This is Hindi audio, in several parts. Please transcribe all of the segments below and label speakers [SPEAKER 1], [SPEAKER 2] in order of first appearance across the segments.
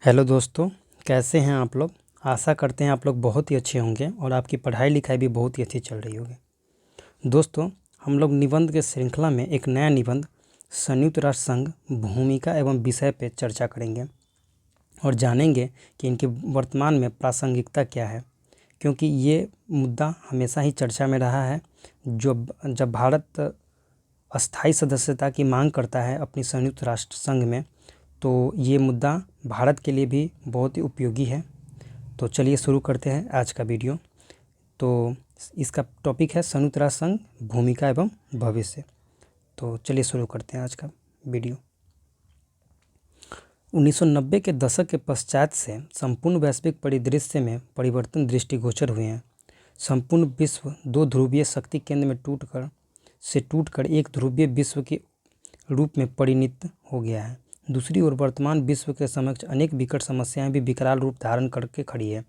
[SPEAKER 1] हेलो दोस्तों, कैसे हैं आप लोग। आशा करते हैं आप लोग बहुत ही अच्छे होंगे और आपकी पढ़ाई लिखाई भी बहुत ही अच्छी चल रही होगी। दोस्तों, हम लोग निबंध के श्रृंखला में एक नया निबंध संयुक्त राष्ट्र संघ भूमिका एवं विषय पे चर्चा करेंगे और जानेंगे कि इनकी वर्तमान में प्रासंगिकता क्या है, क्योंकि ये मुद्दा हमेशा ही चर्चा में रहा है। जब भारत अस्थायी सदस्यता की मांग करता है अपनी संयुक्त राष्ट्र संघ में, तो ये मुद्दा भारत के लिए भी बहुत ही उपयोगी है। तो चलिए शुरू करते हैं आज का वीडियो। तो इसका टॉपिक है संयुक्त राष्ट्र संघ भूमिका एवं भविष्य। तो चलिए शुरू करते हैं आज का वीडियो। 1990 के दशक के पश्चात से संपूर्ण वैश्विक परिदृश्य में परिवर्तन दृष्टिगोचर हुए हैं। संपूर्ण विश्व दो ध्रुवीय शक्ति केंद्र में टूटकर एक ध्रुवीय विश्व के रूप में परिणत हो गया है। दूसरी ओर वर्तमान विश्व के समक्ष अनेक विकट समस्याएं भी विकराल रूप धारण करके खड़ी है।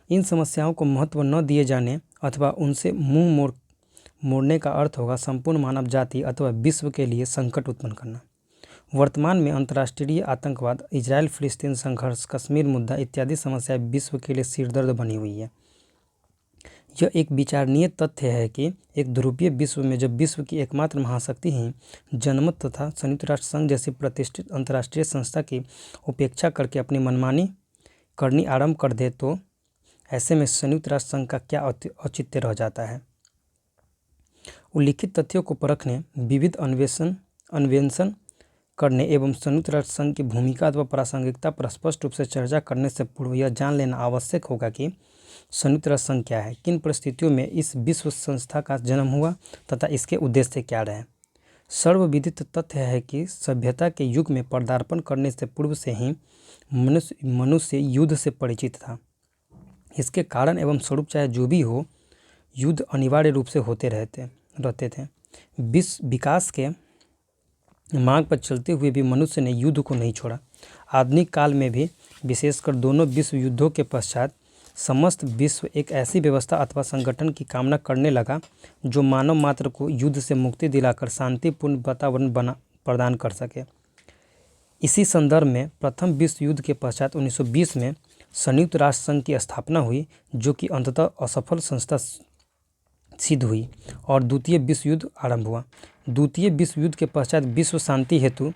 [SPEAKER 1] इन समस्याओं को महत्व न दिए जाने अथवा उनसे मुंह मोड़ने का अर्थ होगा संपूर्ण मानव जाति अथवा विश्व के लिए संकट उत्पन्न करना। वर्तमान में अंतर्राष्ट्रीय आतंकवाद, इजराइल फिलिस्तीन संघर्ष, कश्मीर मुद्दा इत्यादि समस्याएं विश्व के लिए सिरदर्द बनी हुई है। यह एक विचारणीय तथ्य है कि एक ध्रुवीय विश्व में जब विश्व की एकमात्र महाशक्ति ही जनमत तथा संयुक्त राष्ट्र संघ जैसी प्रतिष्ठित अंतर्राष्ट्रीय संस्था की उपेक्षा करके अपनी मनमानी करनी आरंभ कर दे, तो ऐसे में संयुक्त राष्ट्र संघ का क्या औचित्य रह जाता है। उल्लिखित तथ्यों को परखने, विविध अन्वेषण करने एवं संयुक्त राष्ट्र संघ की भूमिका अथवा प्रासंगिकता पर स्पष्ट रूप से चर्चा करने से पूर्व यह जान लेना आवश्यक होगा कि संयुक्त राष्ट्र संघ क्या है, किन परिस्थितियों में इस विश्व संस्था का जन्म हुआ तथा इसके उद्देश्य क्या रहे। सर्वविदित तथ्य है कि सभ्यता के युग में पदार्पण करने से पूर्व से ही मनुष्य युद्ध से परिचित था। इसके कारण एवं स्वरूप चाहे जो भी हो, युद्ध अनिवार्य रूप से होते रहते थे। विकास के मार्ग पर चलते हुए भी मनुष्य ने युद्ध को नहीं छोड़ा। आधुनिक काल में भी, विशेषकर दोनों विश्व युद्धों के पश्चात, समस्त विश्व एक ऐसी व्यवस्था अथवा संगठन की कामना करने लगा जो मानव मात्र को युद्ध से मुक्ति दिलाकर शांतिपूर्ण वातावरण प्रदान कर सके। इसी संदर्भ में प्रथम विश्व युद्ध के पश्चात 1920 में संयुक्त राष्ट्र संघ की स्थापना हुई, जो कि अंततः असफल संस्था सिद्ध हुई और द्वितीय विश्व युद्ध आरंभ हुआ। द्वितीय विश्व युद्ध के पश्चात विश्व शांति हेतु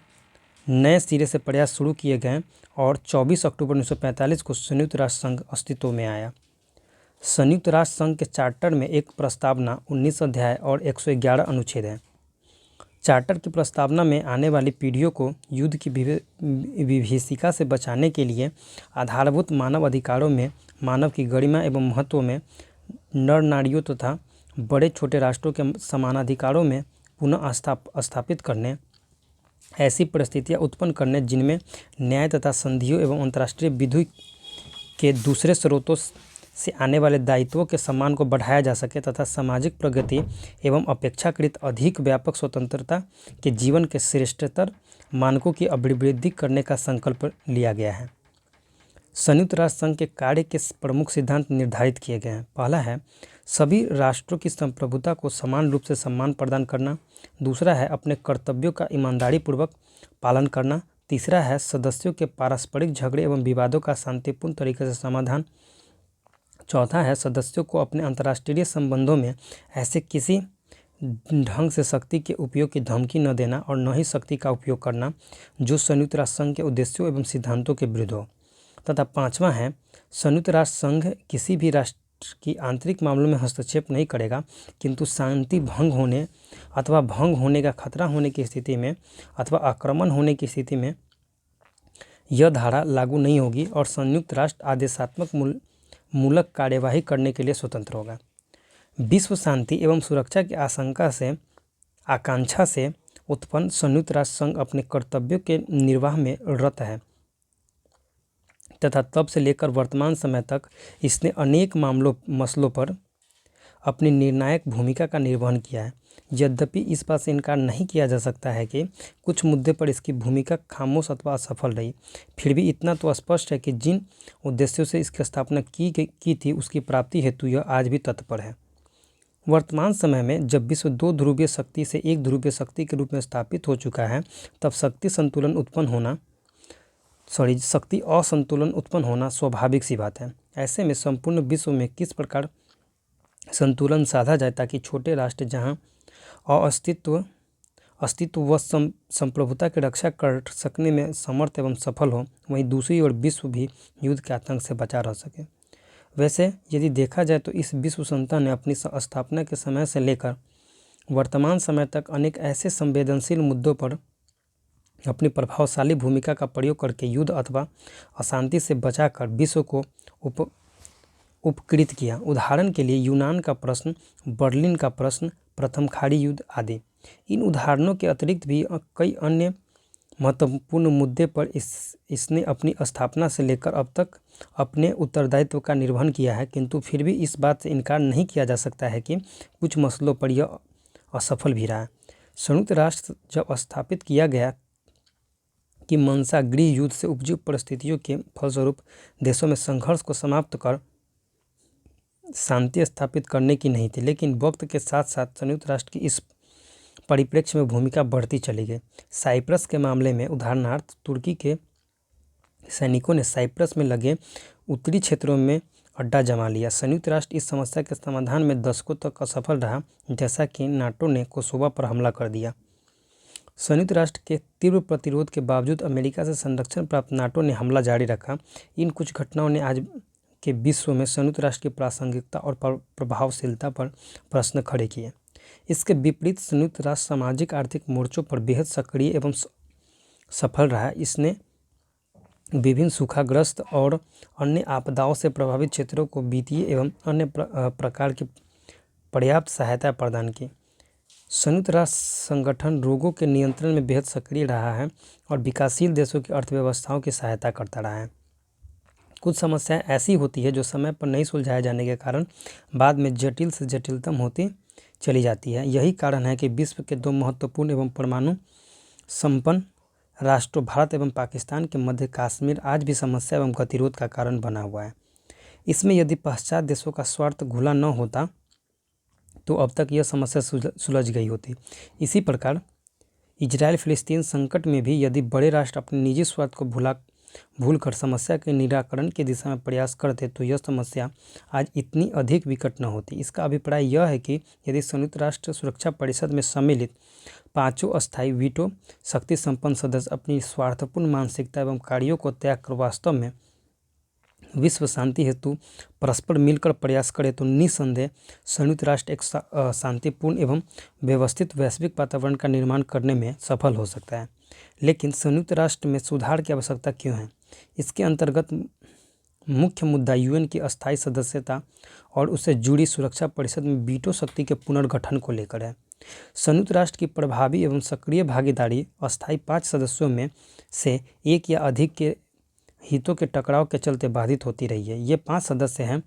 [SPEAKER 1] नए सिरे से प्रयास शुरू किए गए और 24 अक्टूबर 1945 को संयुक्त राष्ट्र संघ अस्तित्व में आया। संयुक्त राष्ट्र संघ के चार्टर में एक प्रस्तावना, 19 अध्याय और 111 अनुच्छेद है। चार्टर की प्रस्तावना में आने वाली पीढ़ियों को युद्ध की विभीषिका से बचाने के लिए आधारभूत मानव अधिकारों में मानव की गरिमा एवं महत्व में, नर नारियों तथा बड़े छोटे राष्ट्रों के समानाधिकारों में पुनः स्थापित करने, ऐसी परिस्थितियां उत्पन्न करने जिनमें न्याय तथा संधियों एवं अंतर्राष्ट्रीय विधि के दूसरे स्रोतों से आने वाले दायित्वों के सम्मान को बढ़ाया जा सके तथा सामाजिक प्रगति एवं अपेक्षाकृत अधिक व्यापक स्वतंत्रता के जीवन के श्रेष्ठतर मानकों की अभिवृद्धि करने का संकल्प लिया गया है। संयुक्त राष्ट्र संघ के कार्य के प्रमुख सिद्धांत निर्धारित किए गए हैं। पहला है सभी राष्ट्रों की संप्रभुता को समान रूप से सम्मान प्रदान करना। दूसरा है अपने कर्तव्यों का ईमानदारी पूर्वक पालन करना। तीसरा है सदस्यों के पारस्परिक झगड़े एवं विवादों का शांतिपूर्ण तरीके से समाधान। चौथा है सदस्यों को अपने अंतर्राष्ट्रीय संबंधों में ऐसे किसी ढंग से शक्ति के उपयोग की धमकी न देना और न ही शक्ति का उपयोग करना जो संयुक्त राष्ट्र संघ के उद्देश्यों एवं सिद्धांतों के विरुद्ध हो। तथा पांचवा है संयुक्त राष्ट्र संघ किसी भी राष्ट्र की आंतरिक मामलों में हस्तक्षेप नहीं करेगा, किंतु शांति भंग होने अथवा भंग होने का खतरा होने की स्थिति में अथवा आक्रमण होने की स्थिति में यह धारा लागू नहीं होगी और संयुक्त राष्ट्र आदेशात्मक मूलक कार्यवाही करने के लिए स्वतंत्र होगा। विश्व शांति एवं सुरक्षा की आकांक्षा से उत्पन्न संयुक्त राष्ट्र संघ अपने कर्तव्यों के निर्वाह में रत है तथा तब से लेकर वर्तमान समय तक इसने अनेक मसलों पर अपनी निर्णायक भूमिका का निर्वहन किया है। यद्यपि इस बात से इनकार नहीं किया जा सकता है कि कुछ मुद्दे पर इसकी भूमिका खामोश अथवा असफल रही, फिर भी इतना तो स्पष्ट है कि जिन उद्देश्यों से इसकी स्थापना की थी उसकी प्राप्ति हेतु यह आज भी तत्पर है। वर्तमान समय में जब विश्व दो ध्रुवीय शक्ति से एक ध्रुवीय शक्ति के रूप में स्थापित हो चुका है, तब शक्ति संतुलन उत्पन्न होना शक्ति असंतुलन उत्पन्न होना स्वाभाविक सी बात है। ऐसे में संपूर्ण विश्व में किस प्रकार संतुलन साधा जाए ताकि छोटे राष्ट्र जहां अस्तित्व व संप्रभुता की रक्षा कर सकने में समर्थ एवं सफल हो, वहीं दूसरी ओर विश्व भी युद्ध के आतंक से बचा रह सके। वैसे यदि देखा जाए तो इस विश्व संस्था ने अपनी स्थापना के समय से लेकर वर्तमान समय तक अनेक ऐसे संवेदनशील मुद्दों पर अपनी प्रभावशाली भूमिका का प्रयोग करके युद्ध अथवा अशांति से बचाकर विश्व को उपकृत किया। उदाहरण के लिए यूनान का प्रश्न, बर्लिन का प्रश्न, प्रथम खाड़ी युद्ध आदि। इन उदाहरणों के अतिरिक्त भी कई अन्य महत्वपूर्ण मुद्दे पर इसने अपनी स्थापना से लेकर अब तक अपने उत्तरदायित्व का निर्वहन किया है, किंतु फिर भी इस बात से इनकार नहीं किया जा सकता है कि कुछ मसलों पर यह असफल भी रहा है। संयुक्त राष्ट्र जब स्थापित किया गया कि मंशा गृह युद्ध से उपजी परिस्थितियों के फलस्वरूप देशों में संघर्ष को समाप्त कर शांति स्थापित करने की नहीं थी, लेकिन वक्त के साथ साथ संयुक्त राष्ट्र की इस परिप्रेक्ष्य में भूमिका बढ़ती चली गई। साइप्रस के मामले में उदाहरणार्थ तुर्की के सैनिकों ने साइप्रस में लगे उत्तरी क्षेत्रों में अड्डा जमा लिया। संयुक्त राष्ट्र इस समस्या के समाधान में दशकों तक असफल रहा, जैसा कि नाटो ने कोसोवो पर हमला कर दिया। संयुक्त राष्ट्र के तीव्र प्रतिरोध के बावजूद अमेरिका से संरक्षण प्राप्त नाटो ने हमला जारी रखा। इन कुछ घटनाओं ने आज के विश्व में संयुक्त राष्ट्र की प्रासंगिकता और प्रभावशीलता पर प्रश्न खड़े किए। इसके विपरीत संयुक्त राष्ट्र सामाजिक आर्थिक मोर्चों पर बेहद सक्रिय एवं सफल रहा। इसने विभिन्न सूखाग्रस्त और अन्य आपदाओं से प्रभावित क्षेत्रों को वित्तीय एवं अन्य प्रकार की पर्याप्त सहायता प्रदान की। संयुक्त राष्ट्र संगठन रोगों के नियंत्रण में बेहद सक्रिय रहा है और विकासशील देशों की अर्थव्यवस्थाओं की सहायता करता रहा है। कुछ समस्याएं ऐसी होती है जो समय पर नहीं सुलझाए जाने के कारण बाद में जटिल से जटिलतम होती चली जाती है। यही कारण है कि विश्व के दो महत्वपूर्ण एवं परमाणु संपन्न राष्ट्रों भारत एवं पाकिस्तान के मध्य कश्मीर आज भी समस्या एवं गतिरोध का कारण बना हुआ है। इसमें यदि पश्चात देशों का स्वार्थ घुला न होता तो अब तक यह समस्या सुलझ गई होती। इसी प्रकार इजराइल फिलिस्तीन संकट में भी यदि बड़े राष्ट्र अपने निजी स्वार्थ को भूलकर समस्या के निराकरण की दिशा में प्रयास करते तो यह समस्या आज इतनी अधिक विकट न होती। इसका अभिप्राय यह है कि यदि संयुक्त राष्ट्र सुरक्षा परिषद में सम्मिलित पांचों अस्थायी वीटो शक्ति संपन्न सदस्य अपनी स्वार्थपूर्ण मानसिकता एवं कार्यों को त्याग कर वास्तव में विश्व शांति हेतु परस्पर मिलकर प्रयास करे तो निस्संदेह संयुक्त राष्ट्र एक शांतिपूर्ण एवं व्यवस्थित वैश्विक वातावरण का निर्माण करने में सफल हो सकता है। लेकिन संयुक्त राष्ट्र में सुधार की आवश्यकता क्यों है? इसके अंतर्गत मुख्य मुद्दा यूएन की अस्थायी सदस्यता और उससे जुड़ी सुरक्षा परिषद में वीटो शक्ति के पुनर्गठन को लेकर है। संयुक्त राष्ट्र की प्रभावी एवं सक्रिय भागीदारी अस्थायी 5 सदस्यों में से एक या अधिक के हितों के टकराव के चलते बाधित होती रही है। ये 5 सदस्य हैं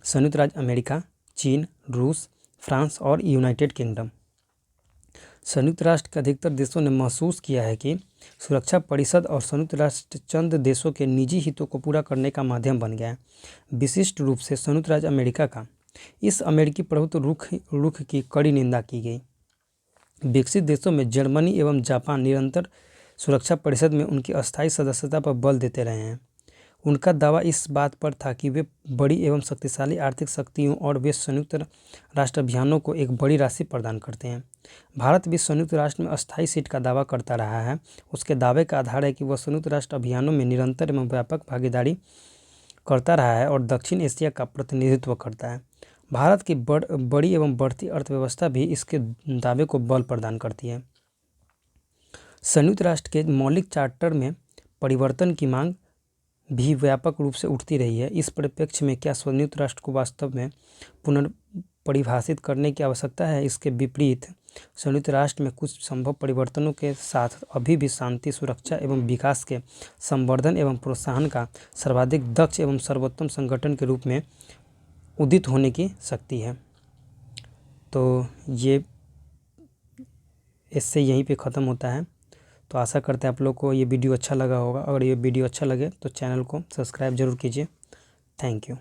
[SPEAKER 1] संयुक्त राज्य अमेरिका, चीन, रूस, फ्रांस और यूनाइटेड किंगडम। संयुक्त राष्ट्र के अधिकतर देशों ने महसूस किया है कि सुरक्षा परिषद और संयुक्त राष्ट्र चंद देशों के निजी हितों को पूरा करने का माध्यम बन गया है। विशिष्ट रूप से संयुक्त राज्य अमेरिका का इस अमेरिकी प्रभुत्व रुख की कड़ी निंदा की गई। विकसित देशों में जर्मनी एवं जापान निरंतर सुरक्षा परिषद में उनकी अस्थायी सदस्यता पर बल देते रहे हैं। उनका दावा इस बात पर था कि वे बड़ी एवं शक्तिशाली आर्थिक शक्तियों और वे संयुक्त राष्ट्र अभियानों को एक बड़ी राशि प्रदान करते हैं। भारत भी संयुक्त राष्ट्र में अस्थायी सीट का दावा करता रहा है। उसके दावे का आधार है कि वह संयुक्त राष्ट्र अभियानों में निरंतर एवं व्यापक भागीदारी करता रहा है और दक्षिण एशिया का प्रतिनिधित्व करता है। भारत की बड़ी एवं बढ़ती अर्थव्यवस्था भी इसके दावे को बल प्रदान करती है। संयुक्त राष्ट्र के मौलिक चार्टर में परिवर्तन की मांग भी व्यापक रूप से उठती रही है। इस परिप्रेक्ष्य में क्या संयुक्त राष्ट्र को वास्तव में पुनर्परिभाषित करने की आवश्यकता है? इसके विपरीत संयुक्त राष्ट्र में कुछ संभव परिवर्तनों के साथ अभी भी शांति, सुरक्षा एवं विकास के संवर्धन एवं प्रोत्साहन का सर्वाधिक दक्ष एवं सर्वोत्तम संगठन के रूप में उदित होने की शक्ति है। तो ये इससे यहीं पे ख़त्म होता है। तो आशा करते हैं आप लोग को ये वीडियो अच्छा लगा होगा। अगर ये वीडियो अच्छा लगे तो चैनल को सब्सक्राइब जरूर कीजिए। Thank you.